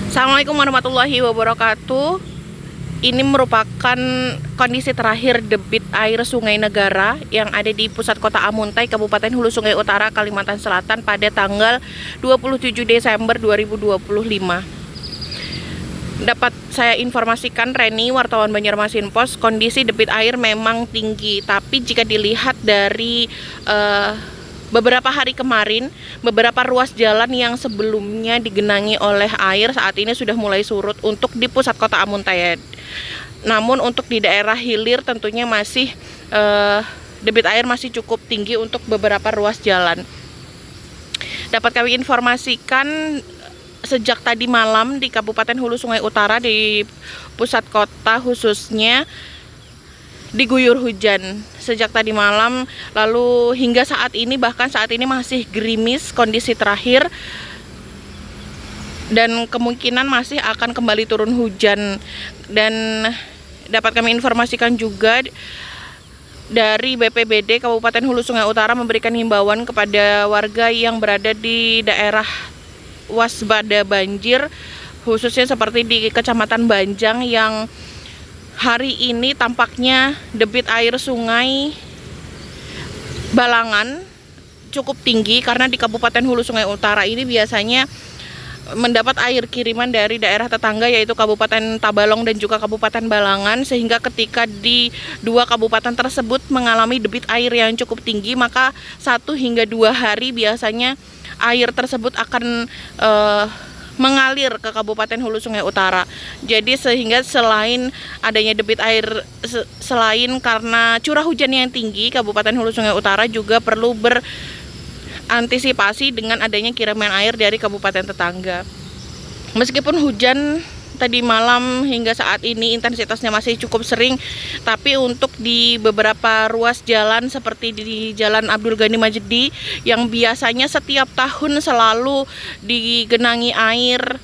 Assalamualaikum warahmatullahi wabarakatuh. Ini merupakan kondisi terakhir debit air Sungai Negara yang ada di pusat kota Amuntai, Kabupaten Hulu Sungai Utara, Kalimantan Selatan pada tanggal 27 Desember 2025. Dapat saya informasikan, Reni, wartawan Banjarmasin Pos, kondisi debit air memang tinggi. Tapi jika dilihat dari beberapa hari kemarin, beberapa ruas jalan yang sebelumnya digenangi oleh air saat ini sudah mulai surut untuk di pusat kota Amuntai. Namun untuk di daerah hilir tentunya masih debit air masih cukup tinggi untuk beberapa ruas jalan. Dapat kami informasikan sejak tadi malam di Kabupaten Hulu Sungai Utara di pusat kota khususnya diguyur hujan sejak tadi malam, lalu hingga saat ini, bahkan saat ini masih gerimis kondisi terakhir dan kemungkinan masih akan kembali turun hujan. Dan dapat kami informasikan juga dari BPBD Kabupaten Hulu Sungai Utara memberikan himbauan kepada warga yang berada di daerah waspada banjir, khususnya seperti di Kecamatan Banjang yang hari ini tampaknya debit air Sungai Balangan cukup tinggi karena di Kabupaten Hulu Sungai Utara ini biasanya mendapat air kiriman dari daerah tetangga yaitu Kabupaten Tabalong dan juga Kabupaten Balangan, sehingga ketika di dua kabupaten tersebut mengalami debit air yang cukup tinggi, maka 1 hingga 2 hari biasanya air tersebut akan mengalir ke Kabupaten Hulu Sungai Utara. Jadi sehingga selain adanya debit air, selain karena curah hujan yang tinggi, Kabupaten Hulu Sungai Utara juga perlu berantisipasi dengan adanya kiriman air dari kabupaten tetangga. Meskipun hujan tadi malam hingga saat ini intensitasnya masih cukup sering, tapi untuk di beberapa ruas jalan seperti di Jalan Abdul Ghani Majdi yang biasanya setiap tahun selalu digenangi air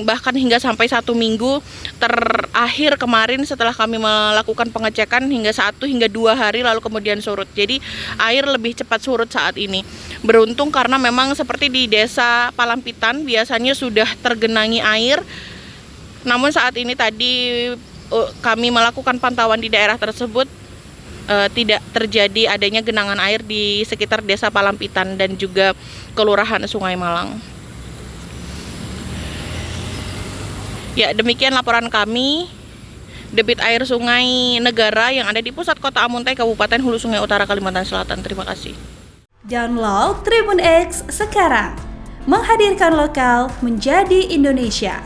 bahkan hingga sampai 1 minggu, terakhir kemarin setelah kami melakukan pengecekan hingga 1 hingga 2 hari lalu kemudian surut. Jadi air lebih cepat surut saat ini. Beruntung karena memang seperti di Desa Palampitan biasanya sudah tergenangi air. Namun saat ini tadi kami melakukan pantauan di daerah tersebut, tidak terjadi adanya genangan air di sekitar Desa Palampitan dan juga Kelurahan Sungai Malang. Ya, demikian laporan kami debit air Sungai Negara yang ada di pusat kota Amuntai, Kabupaten Hulu Sungai Utara, Kalimantan Selatan. Terima kasih. Download Tribun X sekarang, menghadirkan lokal menjadi Indonesia.